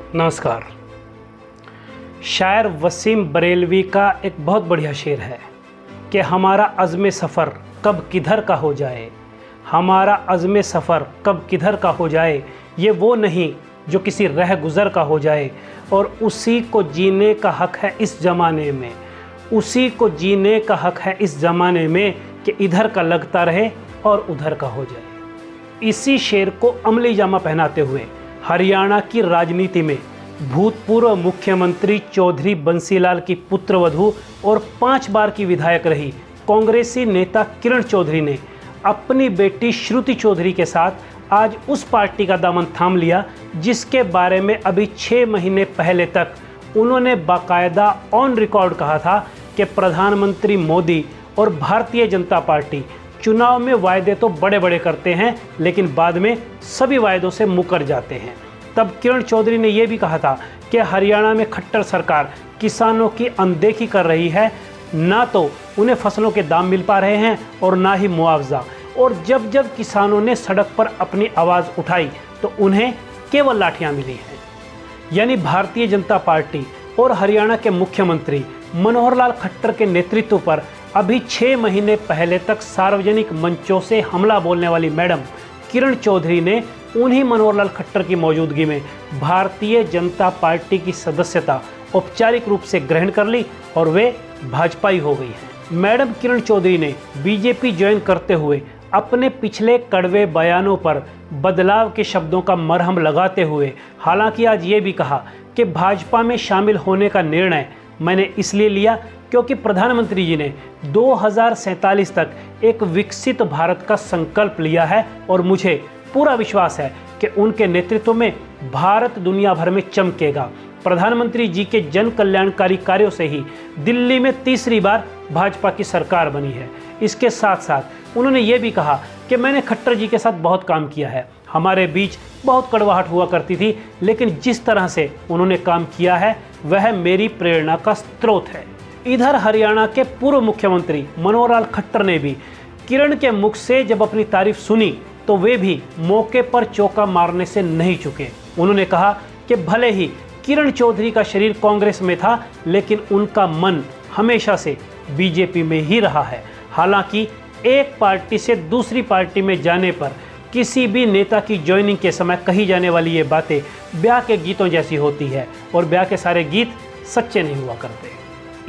नमस्कार। शायर वसीम बरेलवी का एक बहुत बढ़िया शेर है कि हमारा अज़्म सफ़र कब किधर का हो जाए, हमारा अज़्म सफ़र कब किधर का हो जाए, ये वो नहीं जो किसी रह गुज़र का हो जाए। और उसी को जीने का हक़ है इस ज़माने में, उसी को जीने का हक़ है इस ज़माने में कि इधर का लगता रहे और उधर का हो जाए। इसी शेर को अमली जामा पहनाते हुए हरियाणा की राजनीति में भूतपूर्व मुख्यमंत्री चौधरी बंसीलाल की पुत्रवधू और 5 बार की विधायक रही कांग्रेसी नेता किरण चौधरी ने अपनी बेटी श्रुति चौधरी के साथ आज उस पार्टी का दामन थाम लिया जिसके बारे में अभी 6 महीने पहले तक उन्होंने बाकायदा ऑन रिकॉर्ड कहा था कि प्रधानमंत्री मोदी और भारतीय जनता पार्टी चुनाव में वायदे तो बड़े बड़े करते हैं लेकिन बाद में सभी वायदों से मुकर जाते हैं। तब किरण चौधरी ने यह भी कहा था कि हरियाणा में खट्टर सरकार किसानों की अनदेखी कर रही है, ना तो उन्हें फसलों के दाम मिल पा रहे हैं और ना ही मुआवजा। और जब जब किसानों ने सड़क पर अपनी आवाज़ उठाई तो उन्हें केवल लाठियां मिली हैं। यानी भारतीय जनता पार्टी और हरियाणा के मुख्यमंत्री मनोहर लाल खट्टर के नेतृत्व पर अभी 6 महीने पहले तक सार्वजनिक मंचों से हमला बोलने वाली मैडम किरण चौधरी ने उन्हीं मनोहर लाल खट्टर की मौजूदगी में भारतीय जनता पार्टी की सदस्यता औपचारिक रूप से ग्रहण कर ली और वे भाजपाई हो गई हैं। मैडम किरण चौधरी ने बीजेपी ज्वाइन करते हुए अपने पिछले कड़वे बयानों पर बदलाव के शब्दों का मरहम लगाते हुए हालांकि आज ये भी कहा कि भाजपा में शामिल होने का निर्णय मैंने इसलिए लिया क्योंकि प्रधानमंत्री जी ने 2047 तक एक विकसित भारत का संकल्प लिया है और मुझे पूरा विश्वास है कि उनके नेतृत्व में भारत दुनिया भर में चमकेगा। प्रधानमंत्री जी के जन कल्याणकारी कार्यों से ही दिल्ली में तीसरी बार भाजपा की सरकार बनी है। इसके साथ साथ उन्होंने ये भी कहा कि मैंने खट्टर जी के साथ बहुत काम किया है, हमारे बीच बहुत कड़वाहट हुआ करती थी, लेकिन जिस तरह से उन्होंने काम किया है वह मेरी प्रेरणा का स्रोत है। इधर हरियाणा के पूर्व मुख्यमंत्री मनोहर लाल खट्टर ने भी किरण के मुख से जब अपनी तारीफ सुनी तो वे भी मौके पर चौका मारने से नहीं चुके। उन्होंने कहा कि भले ही किरण चौधरी का शरीर कांग्रेस में था लेकिन उनका मन हमेशा से बीजेपी में ही रहा है। हालांकि एक पार्टी से दूसरी पार्टी में जाने पर किसी भी नेता की ज्वाइनिंग के समय कही जाने वाली ये बातें ब्याह के गीतों जैसी होती है और ब्याह के सारे गीत सच्चे नहीं हुआ करते।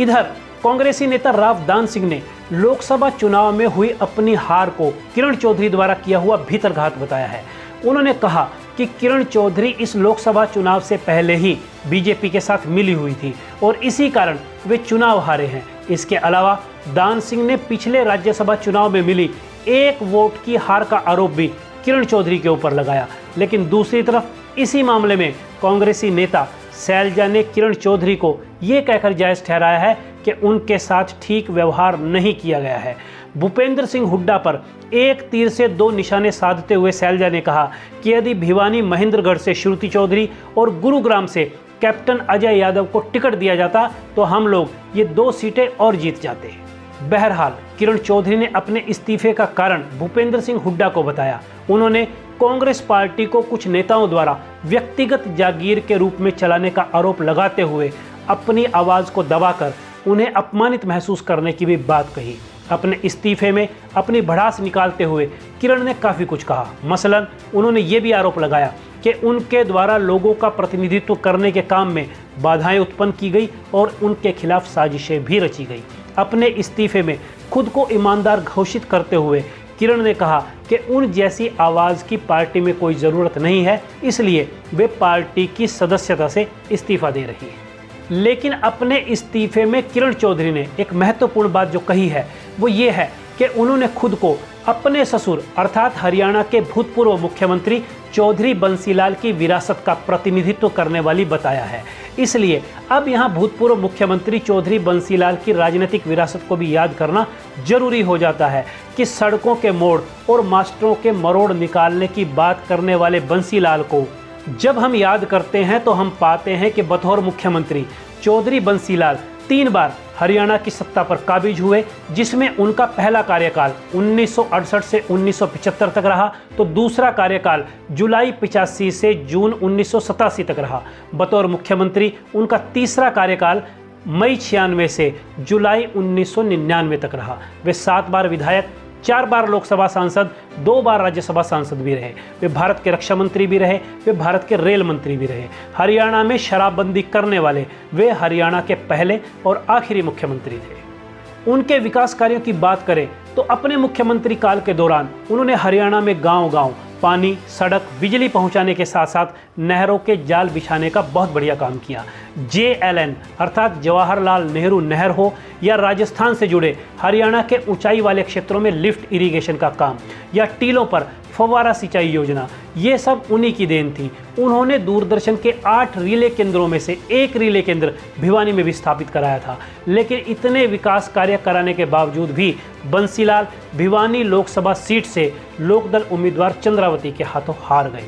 इधर कांग्रेसी नेता राव दान सिंह ने लोकसभा चुनाव में हुई अपनी हार को किरण चौधरी द्वारा किया हुआ भीतरघात बताया है। उन्होंने कहा कि किरण चौधरी इस लोकसभा चुनाव से पहले ही बीजेपी के साथ मिली हुई थी और इसी कारण वे चुनाव हारे हैं। इसके अलावा दान सिंह ने पिछले राज्यसभा चुनाव में मिली 1 वोट की हार का आरोप भी किरण चौधरी के ऊपर लगाया। लेकिन दूसरी तरफ इसी मामले में कांग्रेसी नेता शैलजा ने किरण चौधरी को ये कहकर जायज़ ठहराया है कि उनके साथ ठीक व्यवहार नहीं किया गया है। भूपेंद्र सिंह हुड्डा पर एक तीर से 2 निशाने साधते हुए शैलजा ने कहा कि यदि भिवानी महेंद्रगढ़ से श्रुति चौधरी और गुरुग्राम से कैप्टन अजय यादव को टिकट दिया जाता तो हम लोग ये 2 सीटें और जीत जाते। बहरहाल किरण चौधरी ने अपने इस्तीफे का कारण भूपेंद्र सिंह हुड्डा को बताया। उन्होंने कांग्रेस पार्टी को कुछ नेताओं द्वारा व्यक्तिगत जागीर के रूप में चलाने का आरोप लगाते हुए अपनी आवाज़ को दबाकर उन्हें अपमानित महसूस करने की भी बात कही। अपने इस्तीफे में अपनी भड़ास निकालते हुए किरण ने काफ़ी कुछ कहा। मसलन उन्होंने ये भी आरोप लगाया कि उनके द्वारा लोगों का प्रतिनिधित्व करने के काम में बाधाएं उत्पन्न की गई और उनके खिलाफ साजिशें भी रची गई। अपने इस्तीफे में खुद को ईमानदार घोषित करते हुए किरण ने कहा कि उन जैसी आवाज़ की पार्टी में कोई ज़रूरत नहीं है, इसलिए वे पार्टी की सदस्यता से इस्तीफा दे रही है। लेकिन अपने इस्तीफे में किरण चौधरी ने एक महत्वपूर्ण बात जो कही है वो ये है कि उन्होंने खुद को अपने ससुर अर्थात हरियाणा के भूतपूर्व मुख्यमंत्री चौधरी बंसीलाल की विरासत का प्रतिनिधित्व करने वाली बताया है। इसलिए अब यहाँ भूतपूर्व मुख्यमंत्री चौधरी बंसीलाल की राजनीतिक विरासत को भी याद करना जरूरी हो जाता है कि सड़कों के मोड़ और मास्टरों के मरोड़ निकालने की बात करने वाले बंसीलाल को जब हम याद करते हैं तो हम पाते हैं कि बतौर मुख्यमंत्री चौधरी बंसीलाल 3 बार हरियाणा की सत्ता पर काबिज हुए, जिसमें उनका पहला कार्यकाल 1968 से 1975 तक रहा, तो दूसरा कार्यकाल जुलाई 85 से जून 1987 तक रहा। बतौर मुख्यमंत्री उनका तीसरा कार्यकाल मई 96 से जुलाई 1999 तक रहा। वे 7 बार विधायक, 4 बार लोकसभा सांसद, 2 बार राज्यसभा सांसद भी रहे। वे भारत के रक्षा मंत्री भी रहे, वे भारत के रेल मंत्री भी रहे। हरियाणा में शराबबंदी करने वाले वे हरियाणा के पहले और आखिरी मुख्यमंत्री थे। उनके विकास कार्यों की बात करें तो अपने मुख्यमंत्री काल के दौरान उन्होंने हरियाणा में गांव-गांव पानी, सड़क, बिजली पहुंचाने के साथ साथ नहरों के जाल बिछाने का बहुत बढ़िया काम किया। JLN अर्थात जवाहरलाल नेहरू नहर हो या राजस्थान से जुड़े हरियाणा के ऊंचाई वाले क्षेत्रों में लिफ्ट इरिगेशन का काम या टीलों पर फव्वारा सिंचाई योजना, ये सब उन्हीं की देन थी। उन्होंने दूरदर्शन के 8 रिले केंद्रों में से एक रिले केंद्र भिवानी में भी स्थापित कराया था। लेकिन इतने विकास कार्य कराने के बावजूद भी बंसीलाल भिवानी लोकसभा सीट से लोकदल उम्मीदवार चंद्रावती के हाथों हार गए,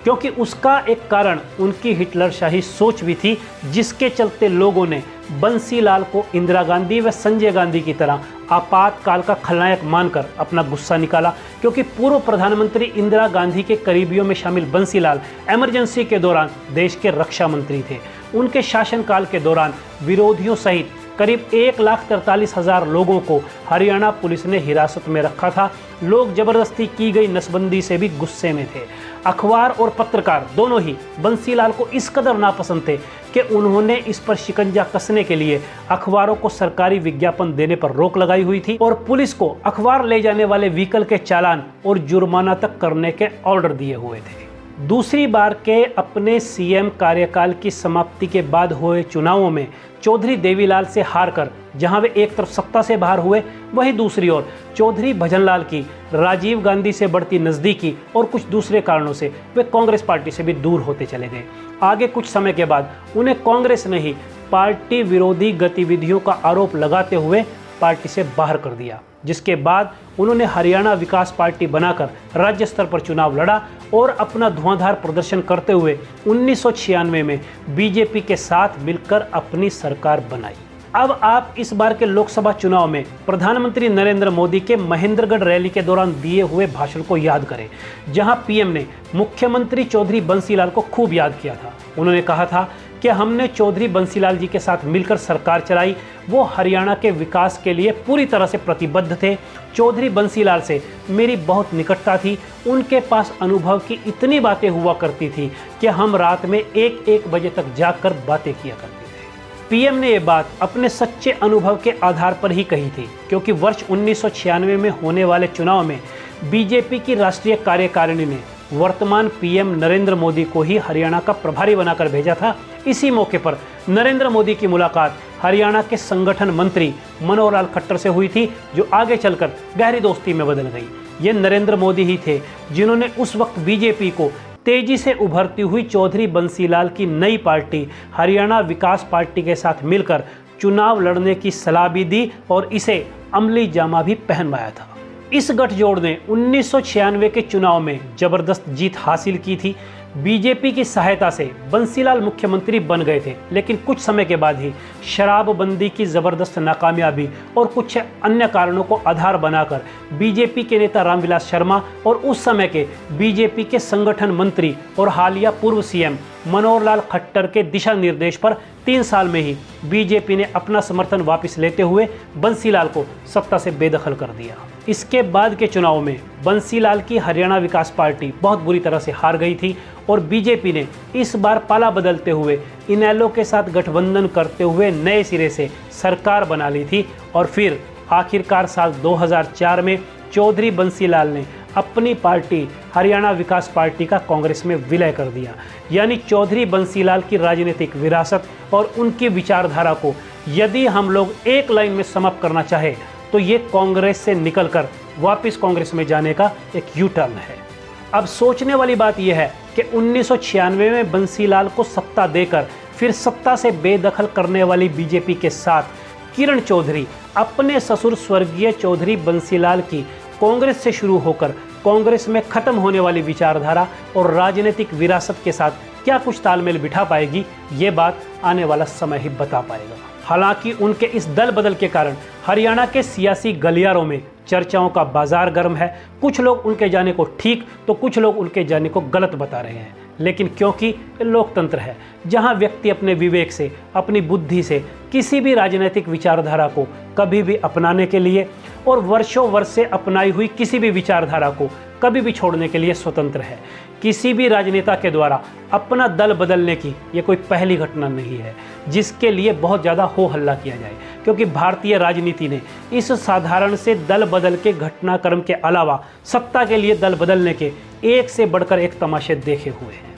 क्योंकि उसका एक कारण उनकी हिटलरशाही सोच भी थी, जिसके चलते लोगों ने बंसीलाल को इंदिरा गांधी व संजय गांधी की तरह आपातकाल का खलनायक मानकर अपना गुस्सा निकाला। क्योंकि पूर्व प्रधानमंत्री इंदिरा गांधी के करीबियों में शामिल बंसीलाल इमरजेंसी के दौरान देश के रक्षा मंत्री थे। उनके शासनकाल के दौरान विरोधियों सहित करीब 1,43,000 लोगों को हरियाणा पुलिस ने हिरासत में रखा था। लोग जबरदस्ती की गई नसबंदी से भी गुस्से में थे। अखबार और पत्रकार दोनों ही बंसीलाल को इस कदर नापसंद थे कि उन्होंने इस पर शिकंजा कसने के लिए अखबारों को सरकारी विज्ञापन देने पर रोक लगाई हुई थी और पुलिस को अखबार ले जाने वाले व्हीकल के चालान और जुर्माना तक करने के ऑर्डर दिए हुए थे। दूसरी बार के अपने सीएम कार्यकाल की समाप्ति के बाद हुए चुनावों में चौधरी देवीलाल से हारकर जहां वे एक तरफ सत्ता से बाहर हुए, वहीं दूसरी ओर चौधरी भजनलाल की राजीव गांधी से बढ़ती नज़दीकी और कुछ दूसरे कारणों से वे कांग्रेस पार्टी से भी दूर होते चले गए। आगे कुछ समय के बाद उन्हें कांग्रेस ने ही पार्टी विरोधी गतिविधियों का आरोप लगाते हुए पार्टी से बाहर कर दिया, जिसके बाद उन्होंने हरियाणा विकास पार्टी बनाकर राज्य स्तर पर चुनाव लड़ा और अपना धुआंधार प्रदर्शन करते हुए 1996 में बीजेपी के साथ मिलकर अपनी सरकार बनाई। अब आप इस बार के लोकसभा चुनाव में प्रधानमंत्री नरेंद्र मोदी के महेंद्रगढ़ रैली के दौरान दिए हुए भाषण को याद करें, जहां पीएम ने मुख्यमंत्री चौधरी बंसीलाल को खूब याद किया था। उन्होंने कहा था कि हमने चौधरी बंसीलाल जी के साथ मिलकर सरकार चलाई, वो हरियाणा के विकास के लिए पूरी तरह से प्रतिबद्ध थे। चौधरी बंसीलाल से मेरी बहुत निकटता थी, उनके पास अनुभव की इतनी बातें हुआ करती थी कि हम रात में 1-1 बजे तक जागकर बातें किया करते थे। पीएम ने ये बात अपने सच्चे अनुभव के आधार पर ही कही थी, क्योंकि वर्ष 1996 में होने वाले चुनाव में बीजेपी की राष्ट्रीय कार्यकारिणी ने वर्तमान पीएम नरेंद्र मोदी को ही हरियाणा का प्रभारी बनाकर भेजा था। इसी मौके पर नरेंद्र मोदी की मुलाकात हरियाणा के संगठन मंत्री मनोहर लाल खट्टर से हुई थी, जो आगे चलकर गहरी दोस्ती में बदल गई। ये नरेंद्र मोदी ही थे जिन्होंने उस वक्त बीजेपी को तेजी से उभरती हुई चौधरी बंसीलाल की नई पार्टी हरियाणा विकास पार्टी के साथ मिलकर चुनाव लड़ने की सलाह भी दी और इसे अमली जामा भी पहनवाया था। इस गठजोड़ ने 1996 के चुनाव में जबरदस्त जीत हासिल की थी। बीजेपी की सहायता से बंसीलाल मुख्यमंत्री बन गए थे, लेकिन कुछ समय के बाद ही शराबबंदी की जबरदस्त नाकामयाबी और कुछ अन्य कारणों को आधार बनाकर बीजेपी के नेता रामविलास शर्मा और उस समय के बीजेपी के संगठन मंत्री और हालिया पूर्व सीएम मनोहर लाल खट्टर के दिशा निर्देश पर 3 साल में ही बीजेपी ने अपना समर्थन वापस लेते हुए बंसीलाल को सत्ता से बेदखल कर दिया। इसके बाद के चुनाव में बंसीलाल की हरियाणा विकास पार्टी बहुत बुरी तरह से हार गई थी और बीजेपी ने इस बार पाला बदलते हुए इनेलो के साथ गठबंधन करते हुए नए सिरे से सरकार बना ली थी और फिर आखिरकार साल 2004 में चौधरी बंसीलाल ने अपनी पार्टी हरियाणा विकास पार्टी का कांग्रेस में विलय कर दिया। यानी चौधरी बंसीलाल की राजनीतिक विरासत और उनकी विचारधारा को यदि हम लोग एक लाइन में समअप करना चाहे तो ये कांग्रेस से निकलकर वापस कांग्रेस में जाने का एक यू टर्न है। अब सोचने वाली बात यह है कि 1996 में बंसीलाल को सत्ता देकर फिर सत्ता से बेदखल करने वाली बीजेपी के साथ किरण चौधरी अपने ससुर स्वर्गीय चौधरी बंसीलाल की कांग्रेस से शुरू होकर कांग्रेस में खत्म होने वाली विचारधारा और राजनीतिक विरासत के साथ क्या कुछ तालमेल बिठा पाएगी, ये बात आने वाला समय ही बता पाएगा। हालांकि उनके इस दल बदल के कारण हरियाणा के सियासी गलियारों में चर्चाओं का बाजार गर्म है। कुछ लोग उनके जाने को ठीक तो कुछ लोग उनके जाने को गलत बता रहे हैं, लेकिन क्योंकि ये लोकतंत्र है जहां व्यक्ति अपने विवेक से, अपनी बुद्धि से किसी भी राजनीतिक विचारधारा को कभी भी अपनाने के लिए और वर्षों वर्ष से अपनाई हुई किसी भी विचारधारा को कभी भी छोड़ने के लिए स्वतंत्र है। किसी भी राजनेता के द्वारा अपना दल बदलने की ये कोई पहली घटना नहीं है जिसके लिए बहुत ज़्यादा हो हल्ला किया जाए, क्योंकि भारतीय राजनीति ने इस साधारण से दल बदल के घटनाक्रम के अलावा सत्ता के लिए दल बदलने के एक से बढ़कर एक तमाशे देखे हुए हैं।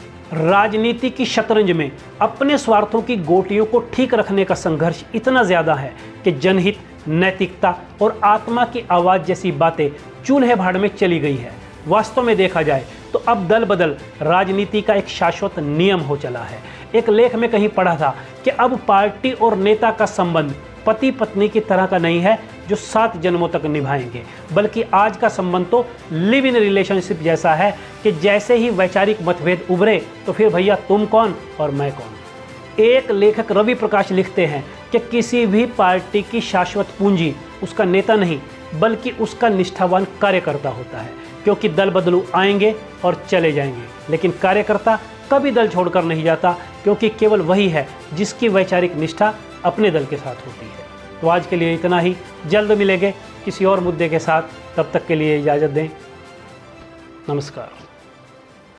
राजनीति की शतरंज में अपने स्वार्थों की गोटियों को ठीक रखने का संघर्ष इतना ज़्यादा है कि जनहित, नैतिकता और आत्मा की आवाज़ जैसी बातें चूल्हे भाड़ में चली गई है। वास्तव में देखा जाए तो अब दल बदल राजनीति का एक शाश्वत नियम हो चला है। एक लेख में कहीं पढ़ा था कि अब पार्टी और नेता का संबंध पति पत्नी की तरह का नहीं है जो 7 जन्मों तक निभाएंगे, बल्कि आज का संबंध तो लिव इन रिलेशनशिप जैसा है कि जैसे ही वैचारिक मतभेद उभरे तो फिर भैया तुम कौन और मैं कौन। एक लेखक रवि प्रकाश लिखते हैं कि किसी भी पार्टी की शाश्वत पूंजी उसका नेता नहीं बल्कि उसका निष्ठावान कार्यकर्ता होता है, क्योंकि दल बदलू आएंगे और चले जाएंगे, लेकिन कार्यकर्ता कभी दल छोड़कर नहीं जाता, क्योंकि केवल वही है जिसकी वैचारिक निष्ठा अपने दल के साथ होती है। तो आज के लिए इतना ही, जल्द मिलेंगे किसी और मुद्दे के साथ, तब तक के लिए इजाज़त दें। नमस्कार।